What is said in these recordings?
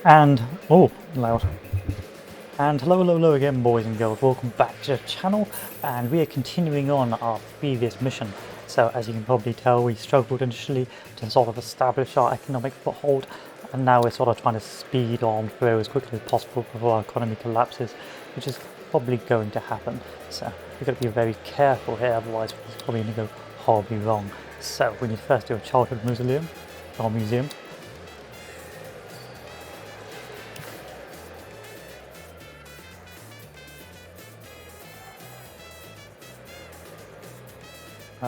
And, oh, loud. And hello again, boys and girls. Welcome back to the channel, and we are continuing on our previous mission. So, as you can probably tell, we struggled initially to sort of establish our economic foothold, and now we're sort of trying to speed on through as quickly as possible before our economy collapses, which is probably going to happen. So, we've got to be very careful here, otherwise it's probably going to go horribly wrong. So, we need to first do a childhood museum, or museum.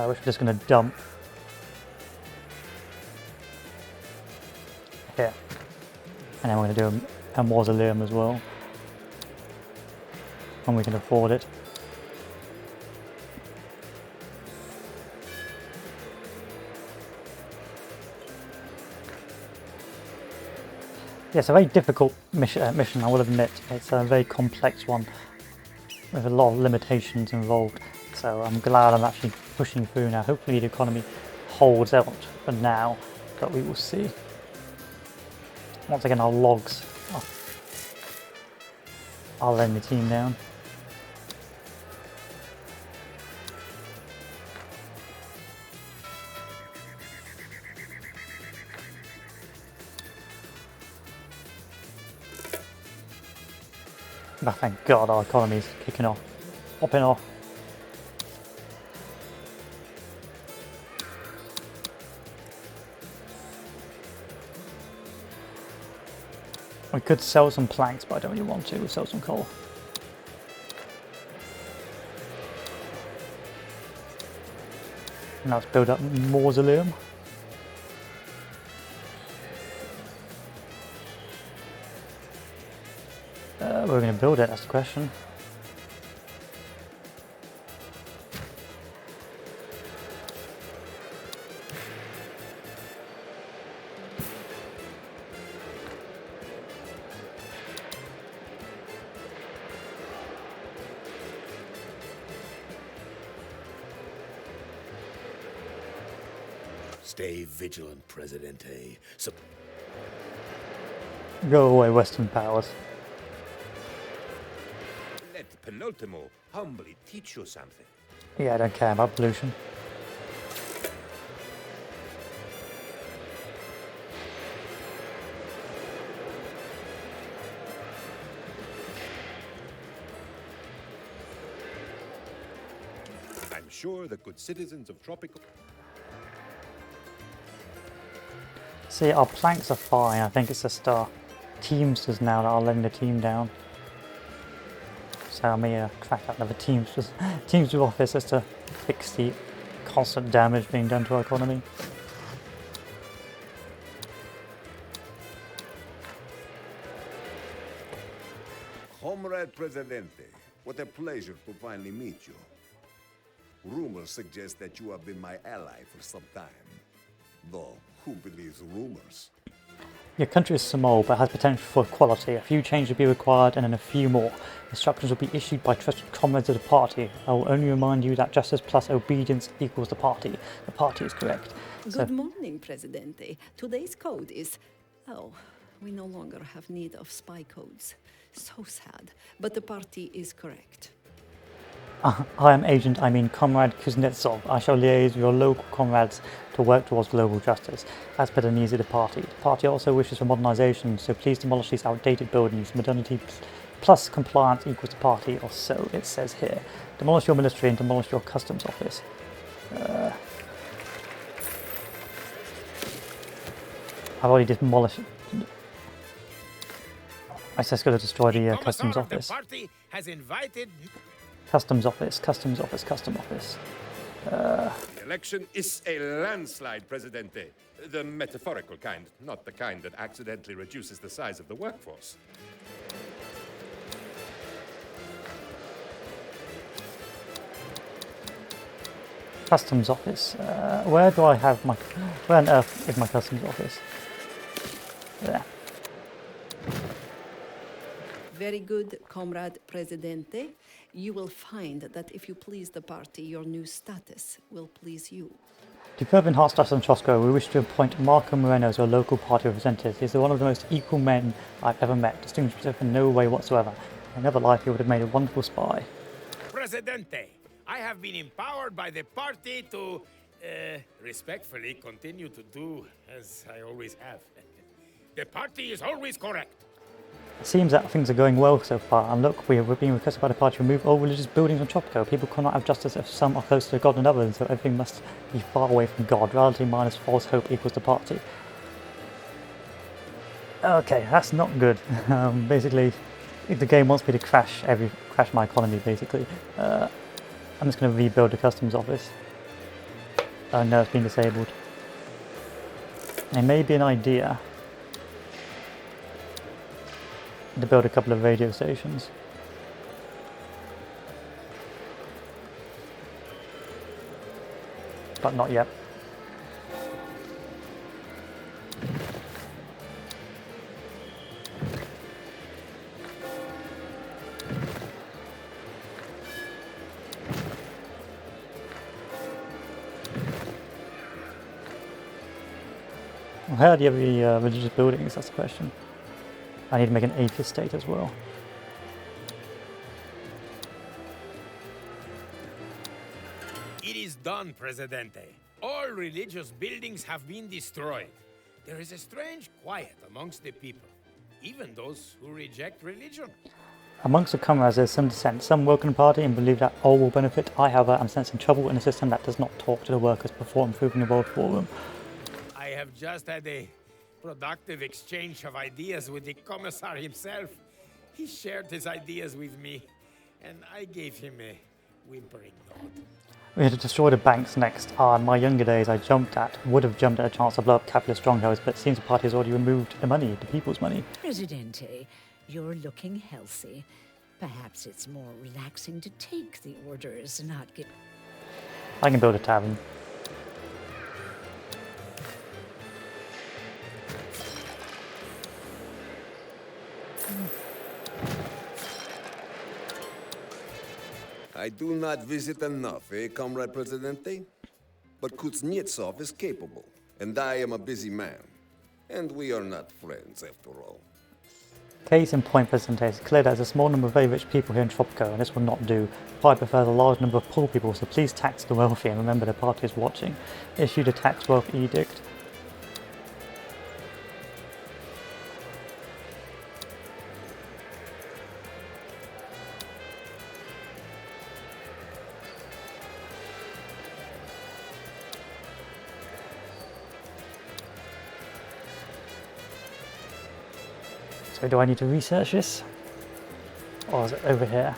Which we're just going to dump here, and then we're going to do a mausoleum as well when we can afford it. Yeah, it's a very difficult mission, I will admit. It's a very complex one with a lot of limitations involved, so I'm glad I'm actually pushing through now. Hopefully the economy holds out for now, but we will see. Once again, our logs, I'll let the team down. But thank God our economy is kicking off, popping off. We could sell some planks, but I don't really want to. We'll sell some coal. Now let's build up mausoleum. We're going to build it, that's the question. Stay vigilant, Presidente. Go away, Western powers. Let Penultimo humbly teach you something. Yeah, I don't care about pollution. I'm sure the good citizens of Tropico... See, our planks are fine. I think it's just our teamsters now that are letting the team down. So I may crack out another teamsters office just to fix the constant damage being done to our economy. Comrade Presidente, what a pleasure to finally meet you. Rumors suggest that you have been my ally for some time. Though, who believes rumors? Your country is small but has potential for equality. A few changes will be required and then a few more. Instructions will be issued by trusted comrades of the party. I will only remind you that justice plus obedience equals the party. The party is correct. Good morning, Presidente. Today's code is... Oh, we no longer have need of spy codes. So sad, but the party is correct. I am Comrade Kuznetsov. I shall liaise with your local comrades to work towards global justice, as per the needs of the party. The party also wishes for modernization, so please demolish these outdated buildings. Modernity plus compliance equals the party, or so it says here. Demolish your military and demolish your customs office. I've already demolished... I said going to destroy the customs office. The party has invited... Customs office, customs office, customs office. The election is a landslide, Presidente. The metaphorical kind, not the kind that accidentally reduces the size of the workforce. Customs office. Where do I have my... Where on earth is my customs office? There. Very good, Comrade Presidente. You will find that if you please the party, your new status will please you. To further enhance justice on Tropico, we wish to appoint Marco Moreno as our local party representative. He is one of the most equal men I've ever met, distinguished himself in no way whatsoever. In another life, he would have made a wonderful spy. Presidente, I have been empowered by the party to, respectfully continue to do as I always have. The party is always correct. It seems that things are going well so far, and look, we are being requested by the party to remove all religious buildings on Tropico. People cannot have justice if some are closer to God than others, so everything must be far away from God. Reality minus false hope equals the party. Okay, that's not good. Basically, if the game wants me to crash my economy, basically. I'm just going to rebuild the customs office. Oh no, it's been disabled. It may be an idea to build a couple of radio stations. But not yet. Well, how do you have any religious buildings? That's the question. I need to make an atheist state as well. It is done, Presidente. All religious buildings have been destroyed. There is a strange quiet amongst the people, even those who reject religion. Amongst the comrades there's some dissent. Some welcome the party and believe that all will benefit. I, however, am sensing trouble in a system that does not talk to the workers before improving the world forum. I have just had a productive exchange of ideas with the commissar himself. He shared his ideas with me, and I gave him a whimpering nod. We had to destroy the banks next. In my younger days I would have jumped at a chance to blow up capitalist strongholds, but it seems the party has already removed the money, the people's money. Presidente, you're looking healthy. Perhaps it's more relaxing to take the orders, not get... I can build a tavern. I do not visit enough, Comrade Presidente? But Kuznetsov is capable, and I am a busy man. And we are not friends, after all. Case in point, Presidente, it's clear there's a small number of very rich people here in Tropico, and this will not do. I prefer a large number of poor people, so please tax the wealthy, and remember the party is watching. Issued a tax wealth edict. So do I need to research this? Or is it over here?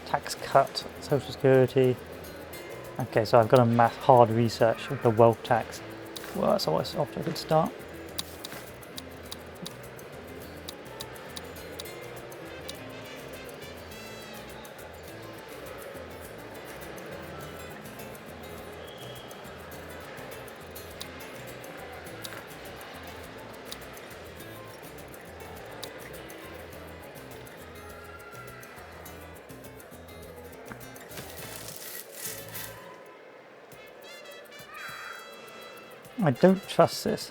Tax cut, social security. Okay, so I've got a hard research of the wealth tax. Well, that's always off to a good start. I don't trust this.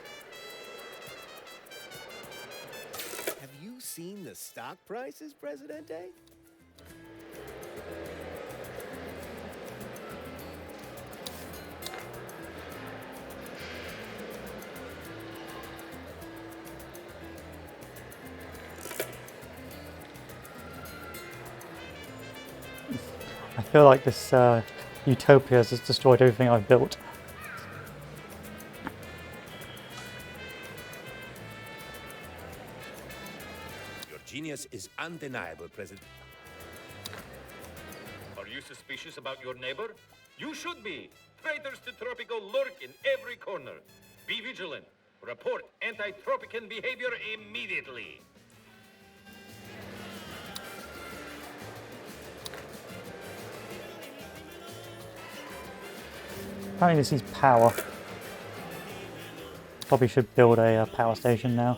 Have you seen the stock prices, Presidente? I feel like this utopia has just destroyed everything I've built. Genius is undeniable, President. Are you suspicious about your neighbor? You should be. Traitors to Tropico lurk in every corner. Be vigilant. Report anti-Tropican behavior immediately. Apparently this is power. Probably should build a power station now.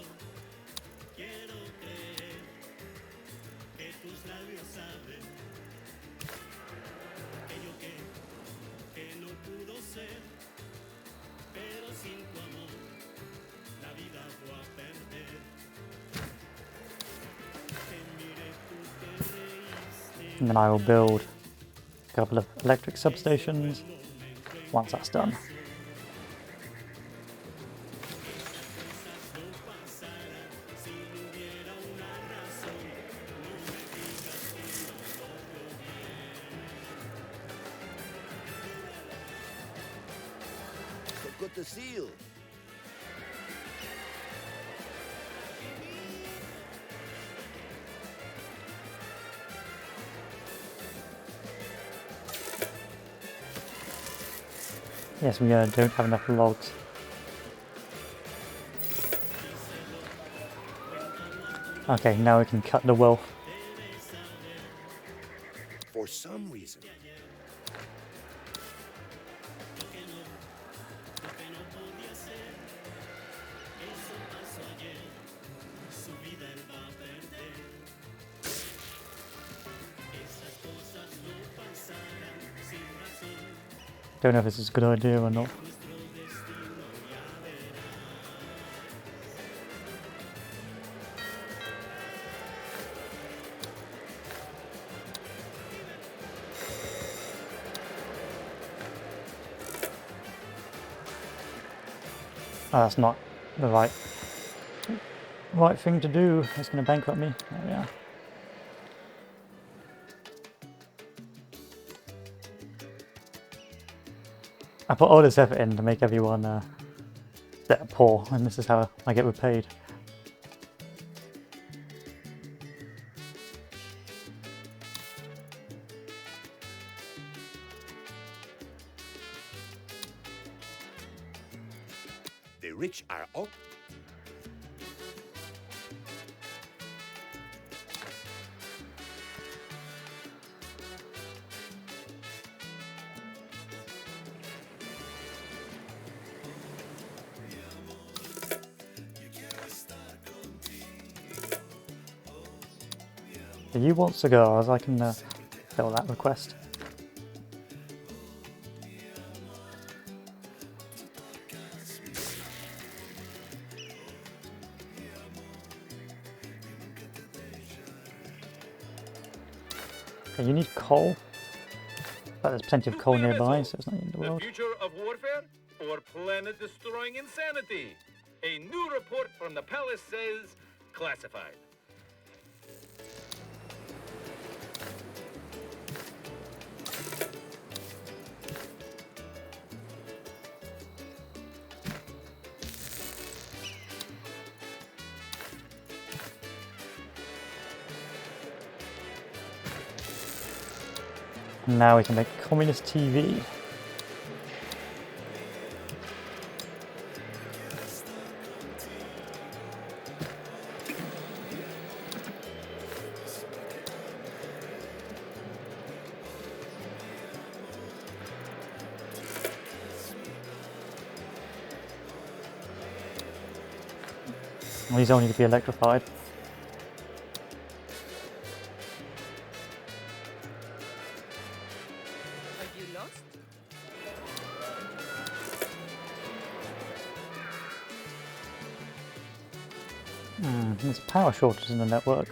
And then I will build a couple of electric substations once that's done. Got the seal. Yes, we don't have enough logs. Okay, now we can cut the wool. For some reason. Don't know if this is a good idea or not. Oh, that's not the right thing to do. It's going to bankrupt me. There we are. I put all this effort in to make everyone that poor, and this is how I get repaid. The rich are up. If you want cigars, I can fill that request. Okay, you need coal, but there's plenty of coal nearby, so it's not the end of the The world. future of warfare or planet-destroying insanity? A new report from the palace says classified. Now we can make communist TV. These all need to be electrified. Have you lost? There's a power shortage in the network.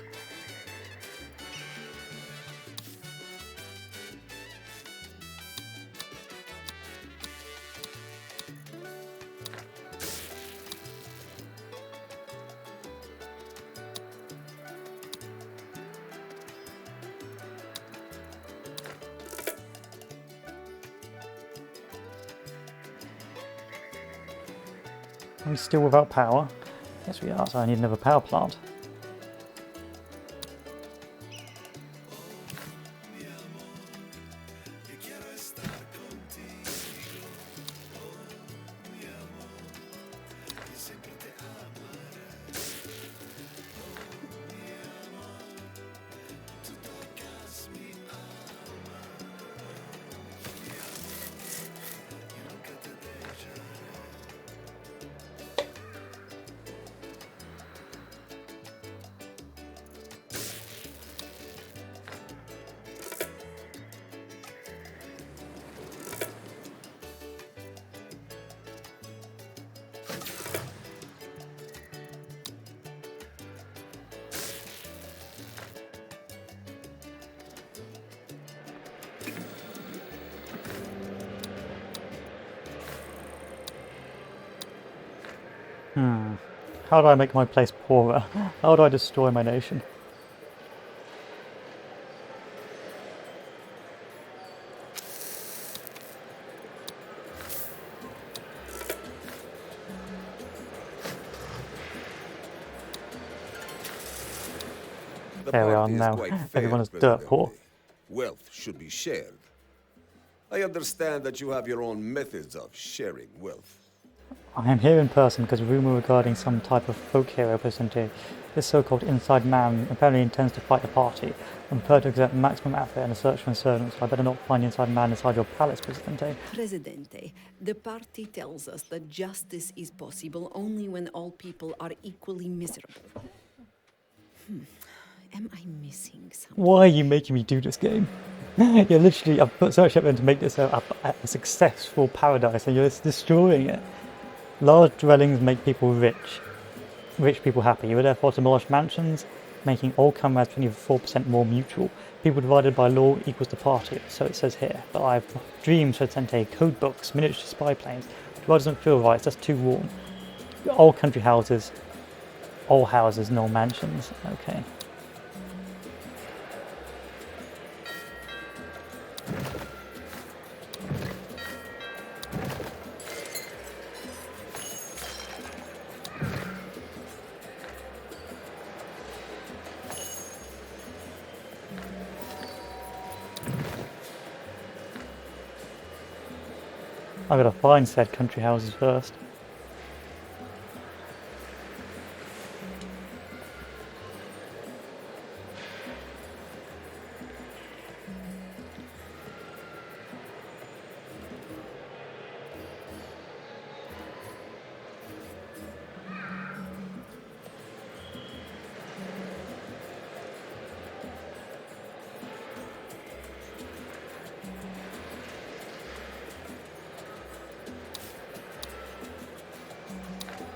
Are we still without power? Yes we are, so I need another power plant. How do I make my place poorer? How do I destroy my nation? The There we are party is now. quite fair, Everyone is dirt poor. Presidente. Wealth should be shared. I understand that you have your own methods of sharing wealth. I am here in person because a rumour regarding some type of folk hero Presidente. This so-called inside man apparently intends to fight the party. I'm prepared to exert maximum effort in a search for insurgents, so I better not find the inside man inside your palace, Presidente. Presidente, the party tells us that justice is possible only when all people are equally miserable. Am I missing something? Why are you making me do this game? You're literally, I've put so much effort in to make this a successful paradise and you're just destroying it. Large dwellings make people rich. Rich people happy. You would therefore demolish mansions, making all comrades 24% more mutual. People divided by law equals the party, so it says here. But I have dreams for Sente, code books, miniature spy planes. The world doesn't feel right, it's just too warm. Old country houses, all houses, no mansions. Okay. I've got to find said country houses first.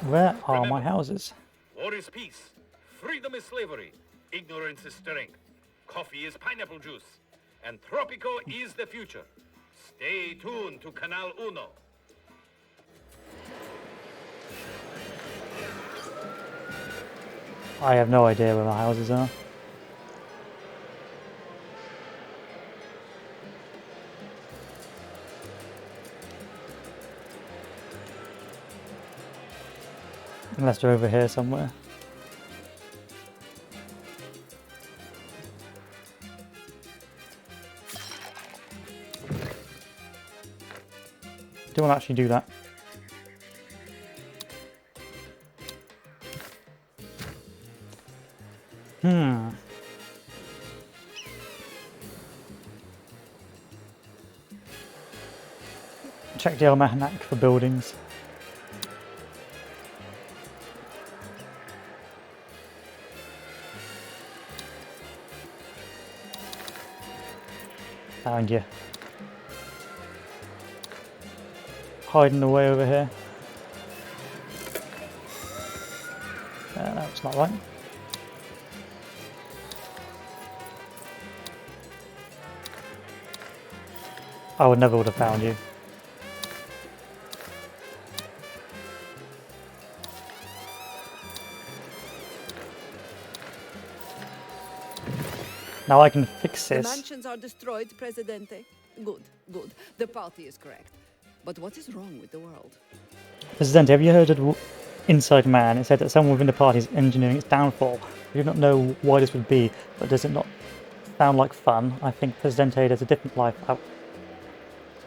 Where are my houses? War is peace. Freedom is slavery. Ignorance is strength. Coffee is pineapple juice. And Tropico is the future. Stay tuned to Canal Uno. I have no idea where my houses are. Unless they're over here somewhere. Do I actually do that? Check the almanac for buildings. Found you. Hiding away over here. That's not right. I would never would have found you. Now I can fix The this. mansions are destroyed, Presidente. Good, good. The party is correct. But what is wrong with the world? Presidente, have you heard of the Inside Man? It said that someone within the party is engineering its downfall. We do not know why this would be, but does it not sound like fun? I think, Presidente, there's a different life.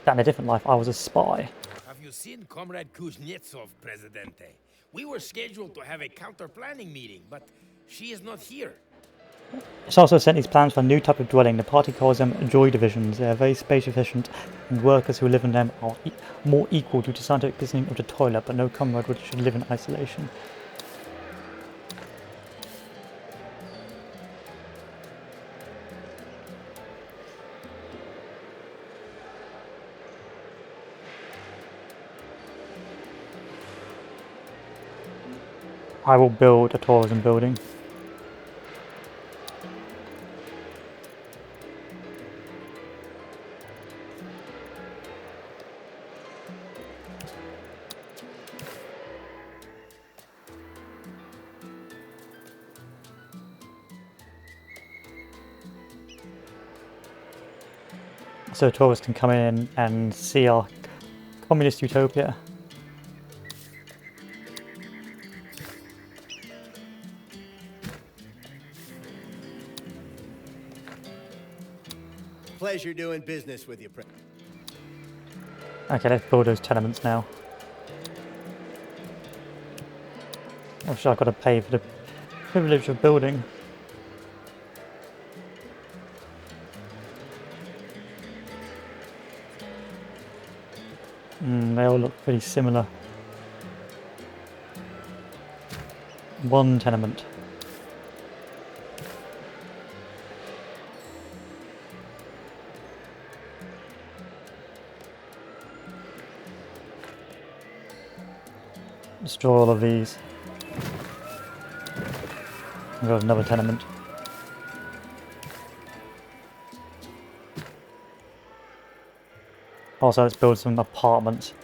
That in a different life, I was a spy. Have you seen Comrade Kuznetsov, Presidente? We were scheduled to have a counter-planning meeting, but she is not here. It's also sent these plans for a new type of dwelling. The party calls them joy divisions. They are very space efficient, and workers who live in them are more equal due to scientific positioning of the toilet, but no comrade should live in isolation. I will build a tourism building. so tourists can come in and see our communist utopia. Pleasure doing business with you, Okay, let's build those tenements now. Or should I got to pay for the privilege of building? They all look pretty similar. One tenement. Destroy all of these. We've got another tenement. Also, let's build some apartments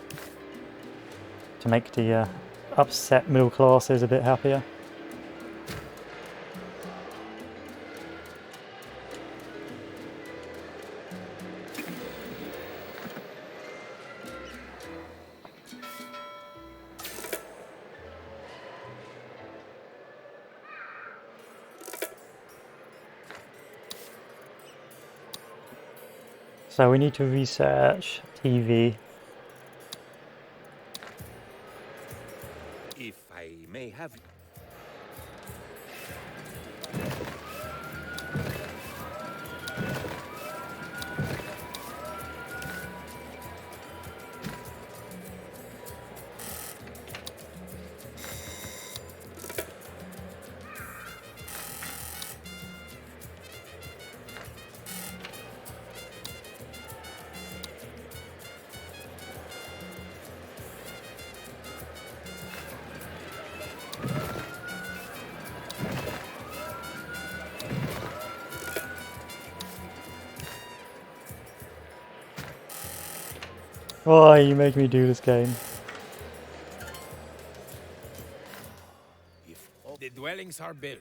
to make the upset middle classes a bit happier. So we need to research TV. If I may have... Why you make me do this game? If all the dwellings are built.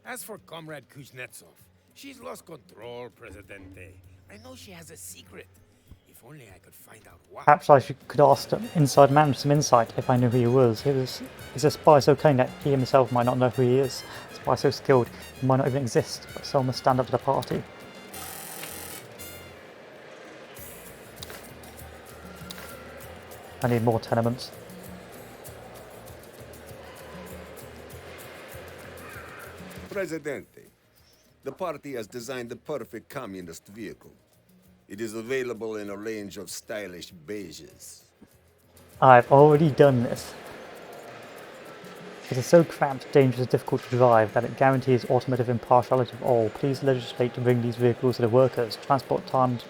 As for Comrade Kuznetsov, she's lost control, Presidente. I know she has a secret. If only I could find out what. Perhaps I could ask the inside man for some insight if I knew who he was. He's a spy so cunning that he himself might not know who he is. A spy so skilled he might not even exist, but someone must stand up to the party. I need more tenements. Presidente, the party has designed the perfect communist vehicle. It is available in a range of stylish beiges. I've already done this. It is so cramped, dangerous, and difficult to drive that it guarantees automotive impartiality of all. Please legislate to bring these vehicles to the workers. Transport times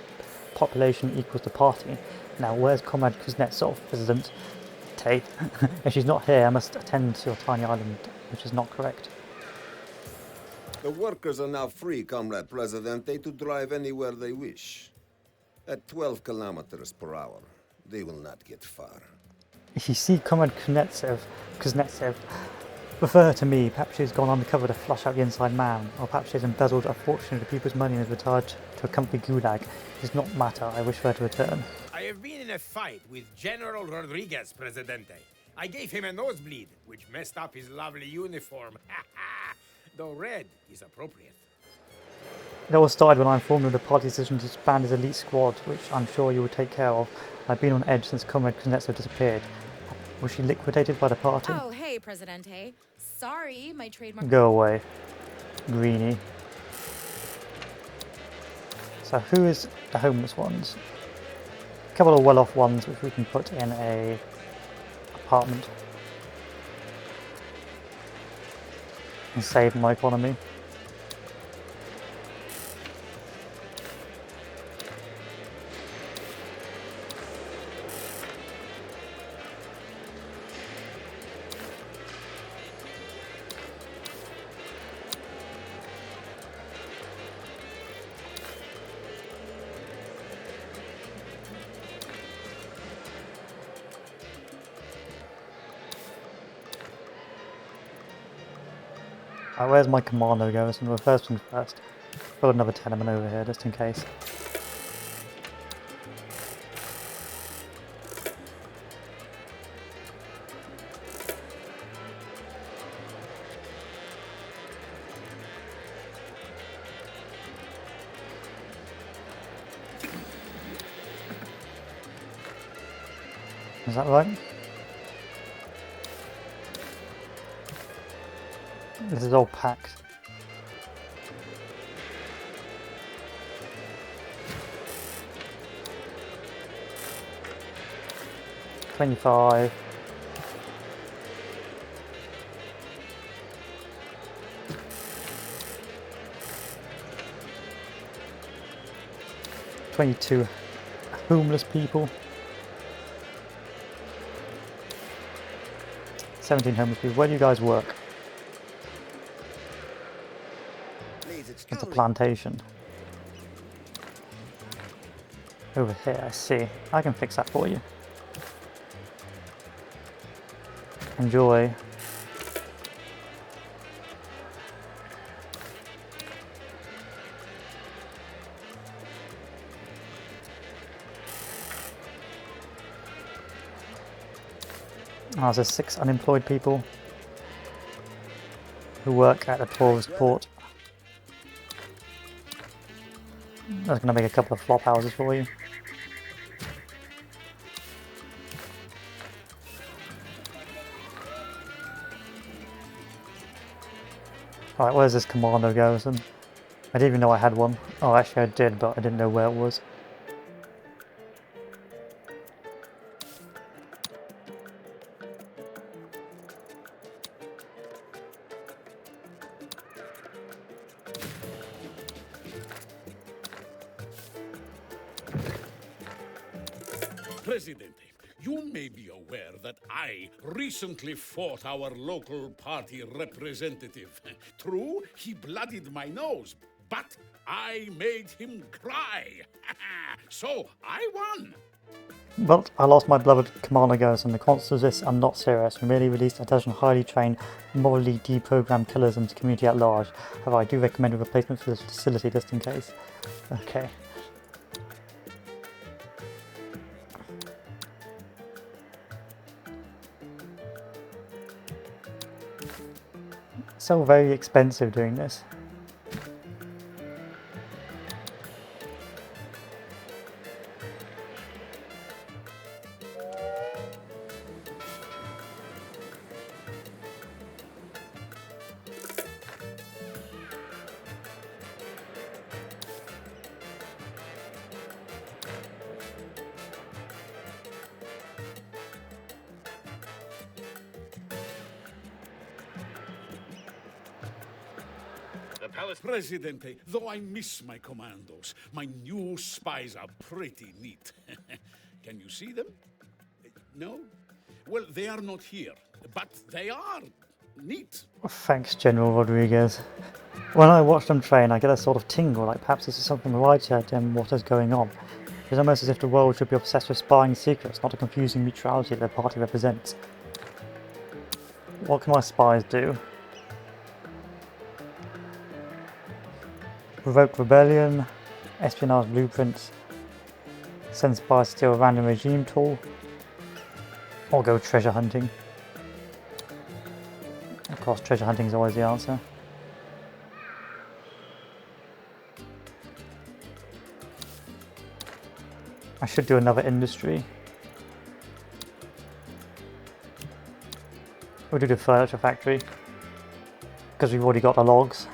population equals the party. Now, where's Comrade Kuznetsov, President? Tate. If she's not here, I must attend to your tiny island, which is not correct. The workers are now free, Comrade Presidente, to drive anywhere they wish. At 12 kilometers per hour, they will not get far. If you see Comrade Kuznetsov refer to me, perhaps she's gone undercover to flush out the inside man, or perhaps she's embezzled a fortune of the people's money and is retired to accompany Gulag. It does not matter, I wish for her to return. I have been in a fight with General Rodriguez, Presidente. I gave him a nosebleed, which messed up his lovely uniform. Though red is appropriate. It all started when I informed of the party's decision to disband his elite squad, which I'm sure you will take care of. I've been on edge since Comrade Kuznetsov disappeared. Was she liquidated by the party? Oh, hey, Presidente. Sorry, my trademark... Go away, Greenie. So who is the homeless ones? A couple of well-off ones which we can put in a apartment and save my economy. Where's my commando going? So the first thing first. Build another tenement over here just in case. Is that right? This is all packed. $25. $22 homeless people. 17 homeless people. Where do you guys work? It's a plantation. Over here, I see. I can fix that for you. Enjoy. Oh, there's 6 unemployed people who work at the tourist port. That's going to make a couple of flop houses for you. Alright, where's this commando garrison? I didn't even know I had one. Oh, actually I did, but I didn't know where it was. Presidente, you may be aware that I recently fought our local party representative. True, he bloodied my nose, but I made him cry. So I won. But I lost my beloved commander garrison. The consequences of this are not serious. We merely released a dozen highly trained, morally deprogrammed killers into the community at large. However, I do recommend a replacement for this facility just in case. Okay. So very expensive doing this. Presidente, though I miss my commandos, my new spies are pretty neat. Can you see them? No? Well, they are not here, but they are neat. Thanks, General Rodriguez. When I watch them train, I get a sort of tingle, like perhaps this is something right here in what is going on. It's almost as if the world should be obsessed with spying secrets, not a confusing neutrality that the party represents. What can my spies do? Provoke rebellion, espionage blueprints, send spies to steal a random regime tool, or go treasure hunting. Of course, treasure hunting is always the answer. I should do another industry. We'll do the furniture factory, because we've already got the logs.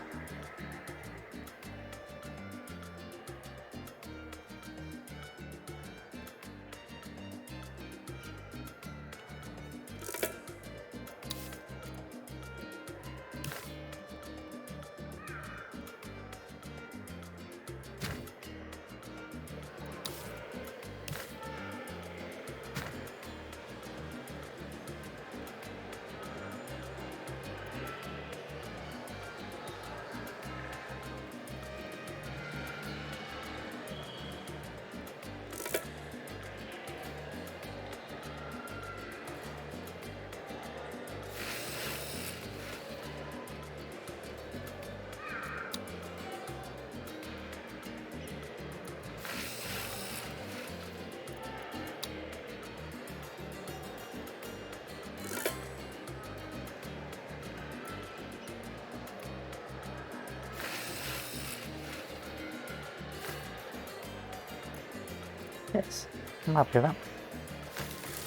Yes, I'm happy with that.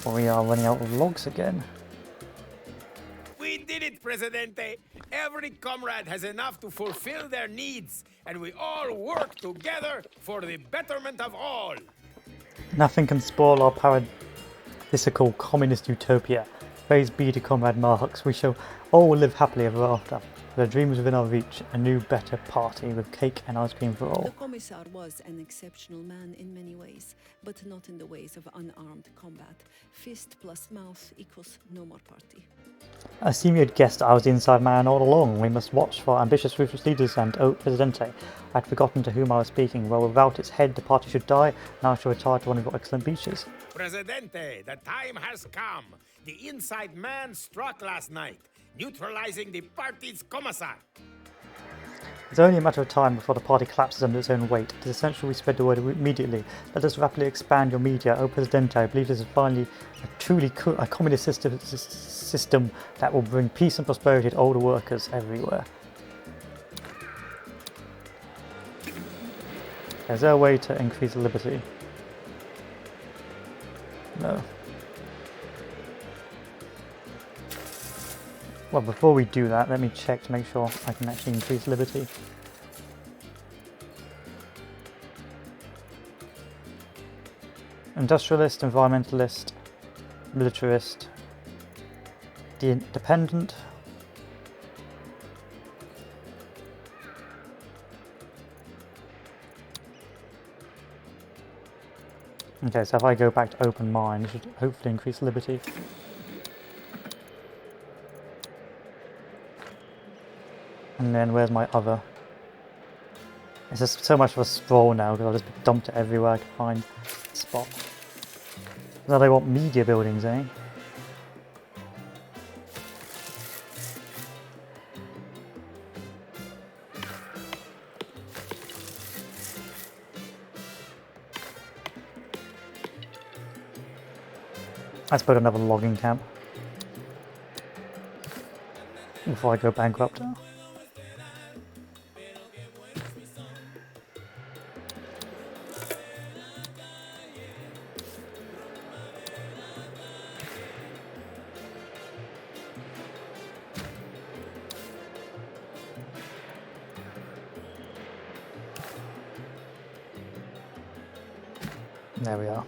We are running out of logs again. We did it, Presidente! Every comrade has enough to fulfill their needs, and we all work together for the betterment of all! Nothing can spoil our paradisical communist utopia. Praise be to Comrade Marx. We shall all live happily ever after. The dreams within our reach, a new better party with cake and ice cream for all. The Commissar was an exceptional man in many ways, but not in the ways of unarmed combat. Fist plus mouth equals no more party. I assume you'd guessed I was the inside man all along. We must watch for ambitious, ruthless leaders and, oh, Presidente, I'd forgotten to whom I was speaking. Well, without its head, the party should die. Now I shall retire to one of your excellent beaches. Presidente, the time has come. The inside man struck last night, neutralizing the party's commissar. It's only a matter of time before the party collapses under its own weight. It is essential we spread the word immediately. Let us rapidly expand your media. Oh, Presidente, I believe this is finally a truly a communist system that will bring peace and prosperity to all the workers everywhere. Is there a way to increase liberty? No. Well, before we do that, let me check to make sure I can actually increase liberty. Industrialist, environmentalist, militarist, dependent. Okay, so if I go back to open mind, it should hopefully increase liberty. And then where's my other? It's just so much of a sprawl now because I'll just dumped it everywhere I can find a spot. Now they want media buildings, eh? Let's put another logging camp before I go bankrupt. There we are.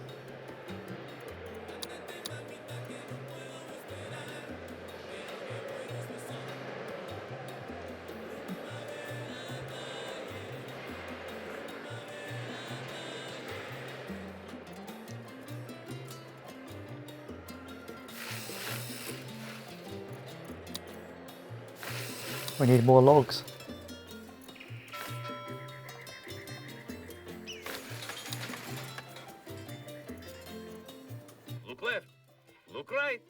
We need more logs. Look left. Look right.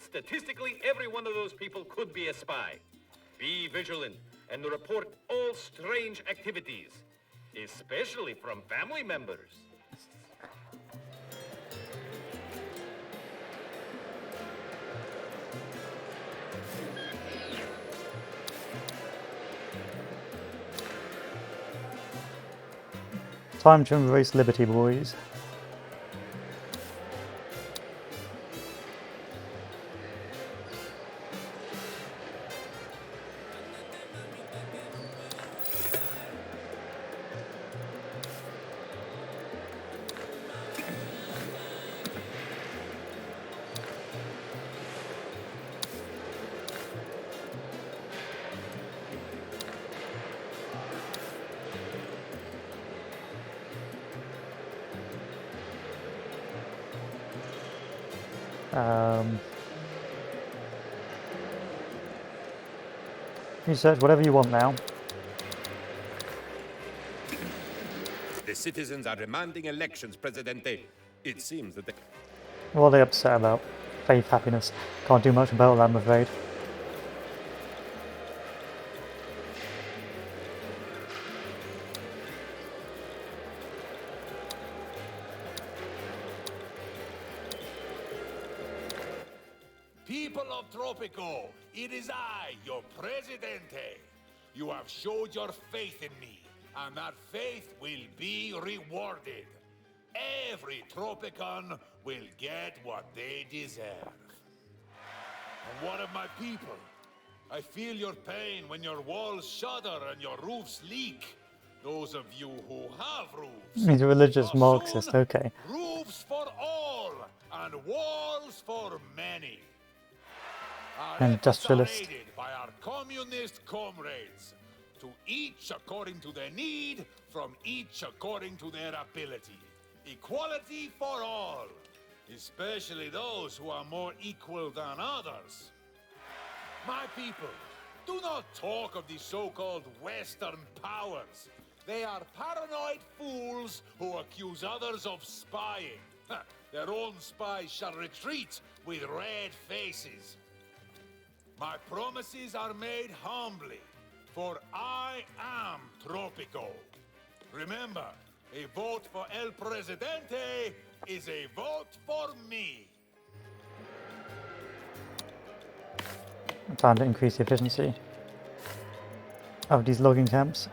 Statistically, every one of those people could be a spy. Be vigilant and report all strange activities, especially from family members. Time to embrace liberty, boys. Research whatever you want now. The citizens are demanding elections, Presidente. It seems that they... What are they upset about? Faith, happiness. Can't do much about that, I'm afraid. People of Tropico, it is I, your Presidente. You have showed your faith in me, and that faith will be rewarded. Every Tropican will get what they deserve. And what of my people? I feel your pain when your walls shudder and your roofs leak. Those of you who have roofs. He's a religious for Marxist, soon, okay. roofs for all and walls for many. Our Industrialist. efforts are aided by our communist comrades, to each according to their need, from each according to their ability. Equality for all, especially those who are more equal than others. My people, do not talk of the so-called Western powers. They are paranoid fools who accuse others of spying. Their own spies shall retreat with red faces. My promises are made humbly, for I am Tropico. Remember, a vote for El Presidente is a vote for me. Time to increase the efficiency of these logging camps.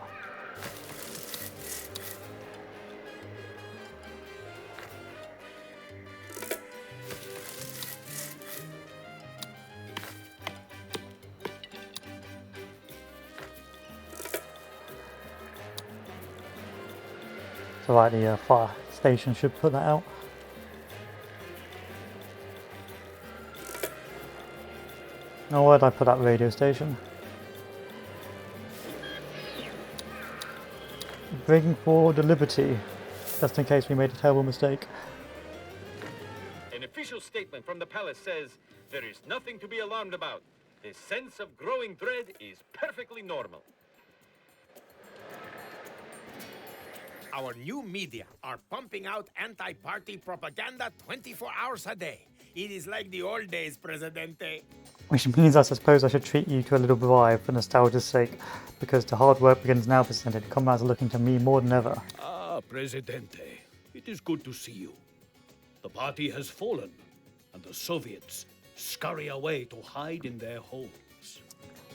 So like the fire station should put that out. Now where'd I put that radio station? Bring forward the liberty, just in case we made a terrible mistake. An official statement from the palace says there is nothing to be alarmed about. The sense of growing dread is perfectly normal. Our new media are pumping out anti-party propaganda 24 hours a day. It is like the old days, Presidente. Which means I suppose I should treat you to a little bribe for nostalgia's sake, because the hard work begins now, Presidente. The comrades are looking to me more than ever. Ah, Presidente, it is good to see you. The party has fallen, and the Soviets scurry away to hide in their holes.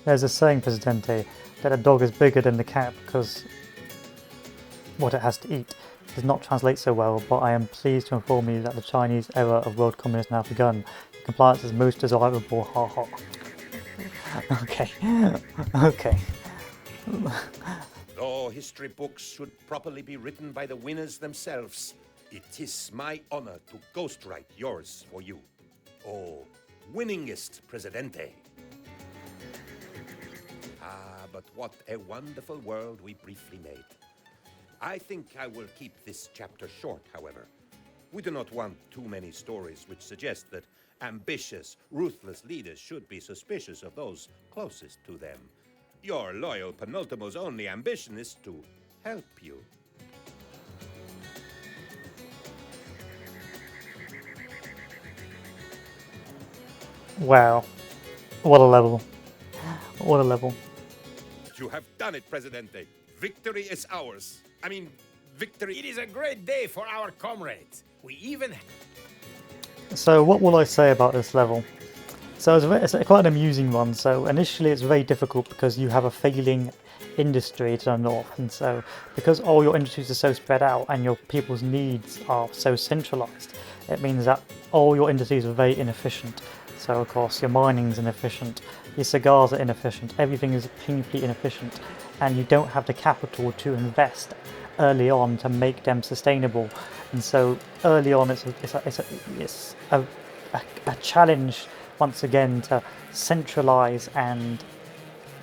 There's a saying, Presidente, that a dog is bigger than the cat because what it has to eat does not translate so well, but I am pleased to inform you that the Chinese era of world communism has now begun. Compliance is most desirable, ha ha. Okay, okay. Though history books should properly be written by the winners themselves, it is my honor to ghostwrite yours for you. Oh, winningest Presidente. Ah, but what a wonderful world we briefly made. I think I will keep this chapter short, however. We do not want too many stories which suggest that ambitious, ruthless leaders should be suspicious of those closest to them. Your loyal penultimo's only ambition is to help you. Wow. What a level. What a level. You have done it, Presidente. Victory is ours. I mean, victory... It is a great day for our comrades. We even... So what will I say about this level? So it's quite an amusing one. So initially it's very difficult because you have a failing industry to the north, and so because all your industries are so spread out and your people's needs are so centralized, it means that all your industries are very inefficient. So of course your mining's inefficient, your cigars are inefficient, everything is painfully inefficient, and you don't have the capital to invest early on to make them sustainable. And so early on it's a challenge once again to centralize and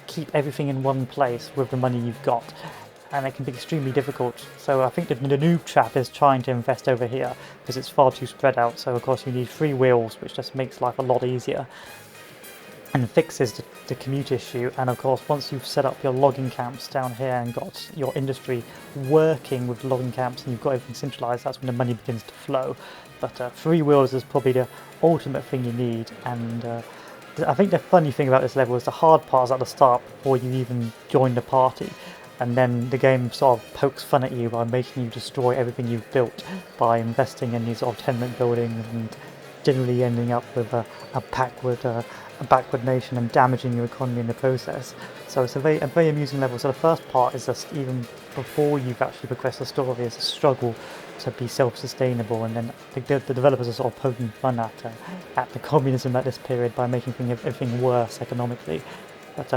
keep everything in one place with the money you've got, and it can be extremely difficult. So I think the noob trap is trying to invest over here because it's far too spread out. So of course you need free wheels, which just makes life a lot easier and fixes the commute issue. And of course once you've set up your logging camps down here and got your industry working with logging camps and you've got everything centralized, that's when the money begins to flow. But free wheels is probably the ultimate thing you need. And I think the funny thing about this level is the hard part is at the start before you even join the party, and then the game sort of pokes fun at you by making you destroy everything you've built by investing in these sort of tenement buildings and generally ending up with a backward nation and damaging your economy in the process. So it's a very amusing level. So the first part is just even before you've actually progressed the story, is a struggle to be self-sustainable, and then the developers are sort of poking fun at the communism at this period by making everything worse economically. But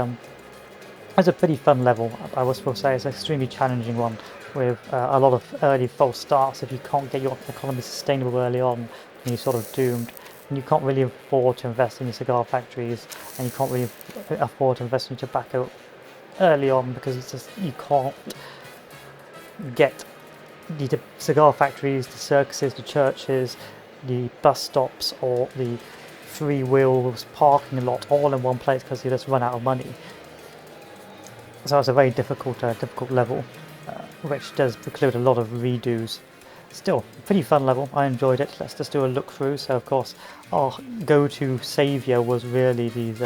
it's a pretty fun level. I will say it's an extremely challenging one with a lot of early false starts. If you can't get your economy sustainable early on, then you're sort of doomed. And you can't really afford to invest in your cigar factories, and you can't really afford to invest in tobacco early on, because it's just, you can't get the cigar factories, the circuses, the churches, the bus stops, or the free wheels parking lot all in one place, because you just run out of money. So it's a very difficult level, which does include a lot of redos. Still, pretty fun level. I enjoyed it. Let's just do a look through. So of course, our go-to saviour was really these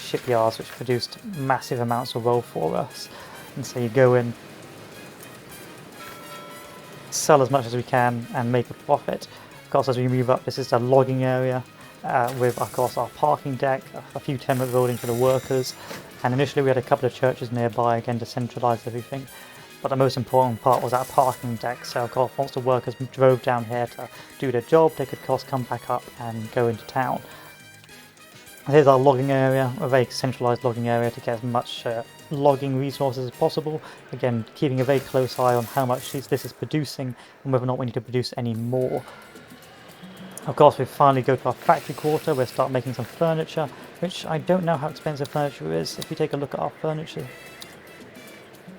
shipyards, which produced massive amounts of roll for us. And so you go in, sell as much as we can, and make a profit. Of course, as we move up, this is the logging area with, of course, our parking deck, a few tenement buildings for the workers, and initially we had a couple of churches nearby, again to centralise everything. But the most important part was our parking deck. So of course, once the workers drove down here to do their job, they could of course come back up and go into town. Here's our logging area, a very centralised logging area to get as much logging resources as possible. Again, keeping a very close eye on how much this is producing and whether or not we need to produce any more. Of course, we finally go to our factory quarter. We'll start making some furniture, which I don't know how expensive furniture is. If you take a look at our furniture,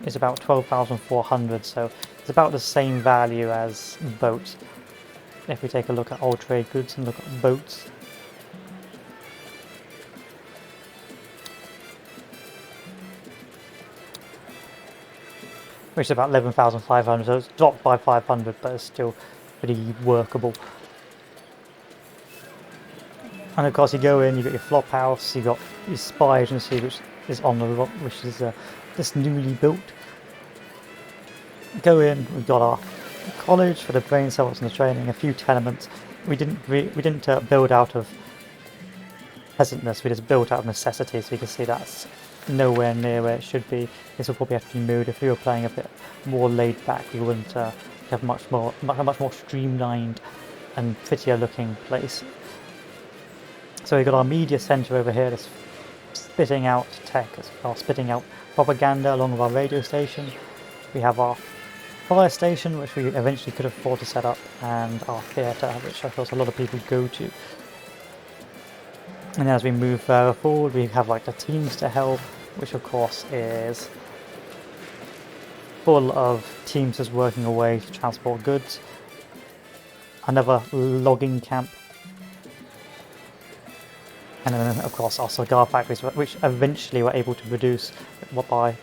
it's about 12,400, so it's about the same value as boats. If we take a look at old trade goods and look at boats, which is about 11,500, so it's dropped by 500, but it's still pretty workable. And of course, you go in, you got your flop house, you got your spy agency, which is on the rock, which is this newly built. Go in, we've got our college for the brain cells and the training, a few tenements. We didn't build out of pleasantness, we just built out of necessity, so you can see that's nowhere near where it should be. This will probably have to be moved. If we were playing a bit more laid back, we wouldn't have a much more streamlined and prettier looking place. So we've got our media centre over here that's spitting out tech, or spitting out propaganda along with our radio station. We have our fire station, which we eventually could afford to set up, and our theatre, which of course a lot of people go to. And as we move further forward, we have like the teams to help, which of course is full of teamsters working away to transport goods. Another logging camp. And then of course our cigar factories, which eventually were able to produce by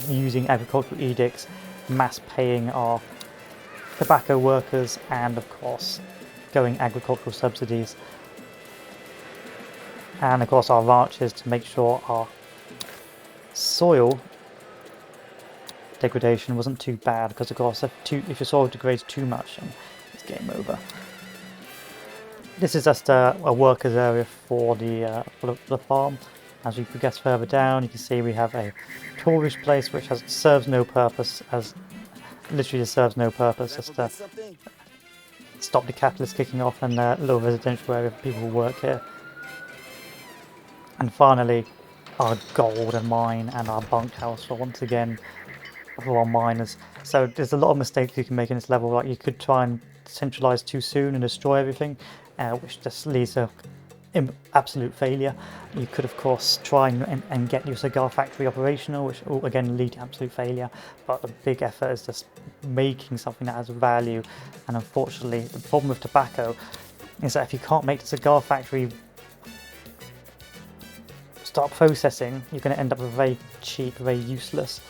using agricultural edicts, mass paying our tobacco workers, and of course going agricultural subsidies. And of course our ranches to make sure our soil degradation wasn't too bad, because of course if your soil degrades too much, then it's game over. This is just a workers area for the farm. As we progress further down, you can see we have a tourist place which serves no purpose, literally serves no purpose, just to stop the capitalists kicking off, and a little residential area for people who work here. And finally, our gold mine and our bunkhouse for once again for our miners. So there's a lot of mistakes you can make in this level. Like you could try and centralize too soon and destroy everything, which just leads to absolute failure. You could of course try and get your cigar factory operational, which will again lead to absolute failure. But the big effort is just making something that has value. And unfortunately, the problem with tobacco is that if you can't make the cigar factory start processing, you're going to end up with a very cheap, very useless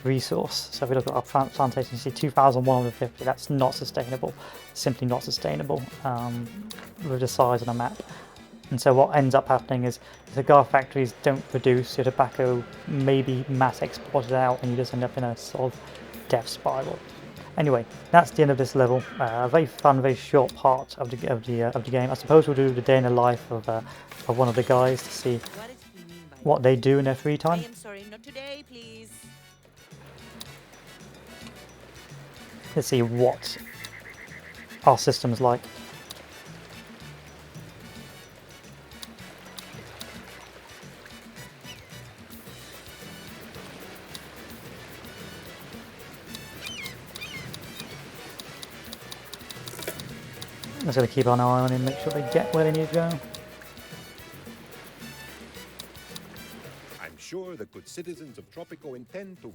resource. So if we look at our plantation, you see 2,150. That's not sustainable. Simply not sustainable with the size of the map. And so what ends up happening is cigar factories don't produce, your tobacco may be mass exported out, and you just end up in a sort of death spiral. Anyway, that's the end of this level. A very fun, very short part of the game. I suppose we'll do the day in the life of one of the guys to see what they do in their free time. I am sorry, not today, please. Let's see what our system's like. I'm just going to keep an eye on him, make sure they get where they need to go. I'm sure the good citizens of Tropico intend to.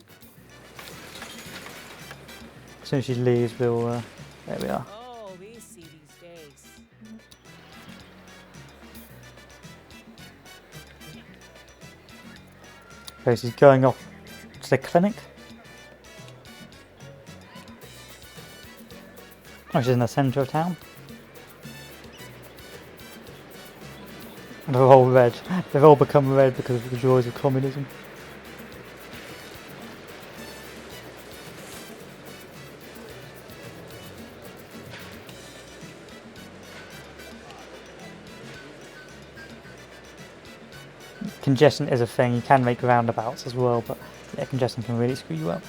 As soon as she leaves, we'll... there we are. Oh, we see these days. Okay, she's going off to the clinic. Oh, she's in the centre of town. And they're all red. They've all become red because of the joys of communism. Congestion is a thing. You can make roundabouts as well, but yeah, congestion can really screw you up.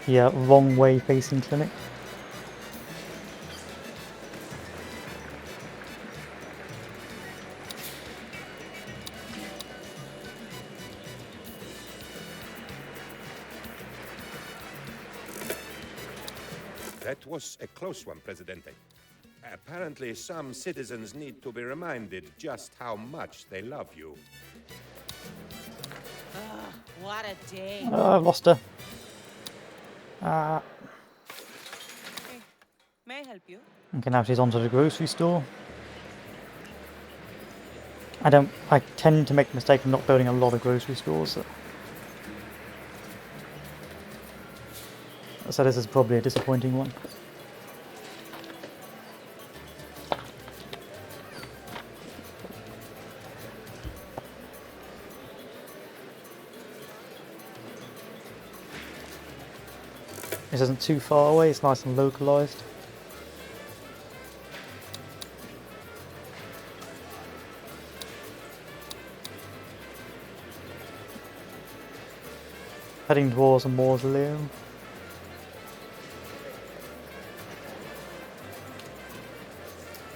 Yeah, wrong way facing clinic. That was a close one, Presidente. Apparently, some citizens need to be reminded just how much they love you. What a day. Oh, I've lost her. Hey, may I help you? Okay, now she's onto the grocery store. I tend to make the mistake of not building a lot of grocery stores. So this is probably a disappointing one. This isn't too far away, it's nice and localized. Heading towards a mausoleum.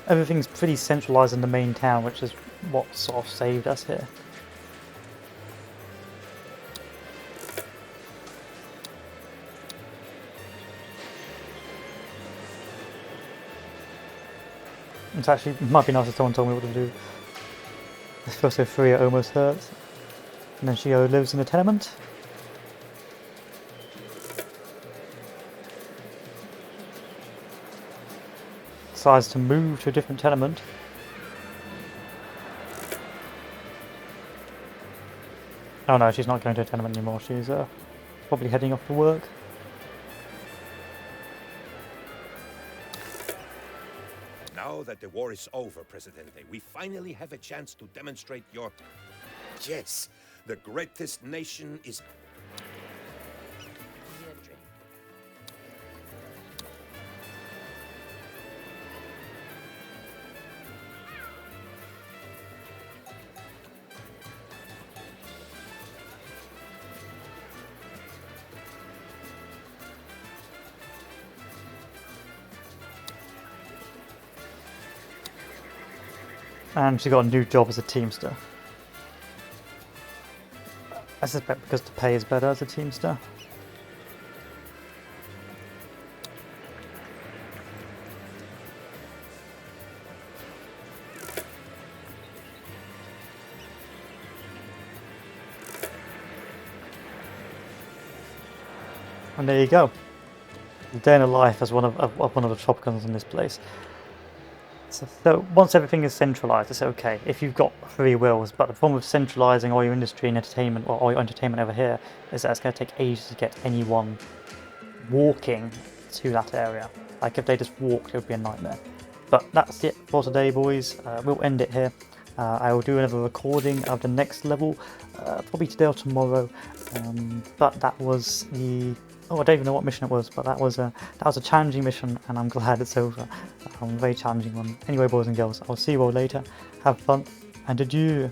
Everything's pretty centralized in the main town, which is what sort of saved us here. It's actually, it might be nice if someone told me what to do. This first three it almost hurts. And then she lives in a tenement. Decides to move to a different tenement. Oh no, she's not going to a tenement anymore. She's probably heading off to work. Now that the war is over, Presidente, we finally have a chance to demonstrate your... Yes, the greatest nation is... And she got a new job as a teamster. I suspect because the pay is better as a teamster. And there you go. The day in the life as one of the Tropicans in this place. So once everything is centralized, it's okay if you've got free wills. But the problem with centralizing all your industry and entertainment, or all your entertainment over here, is that it's going to take ages to get anyone walking to that area. Like if they just walked, it would be a nightmare. But that's it for today, boys. We'll end it here. I will do another recording of the next level, probably today or tomorrow. But that was the Oh, I don't even know what mission it was, but that was a challenging mission, and I'm glad it's over. A very challenging one. Anyway, boys and girls, I'll see you all later. Have fun, and adieu.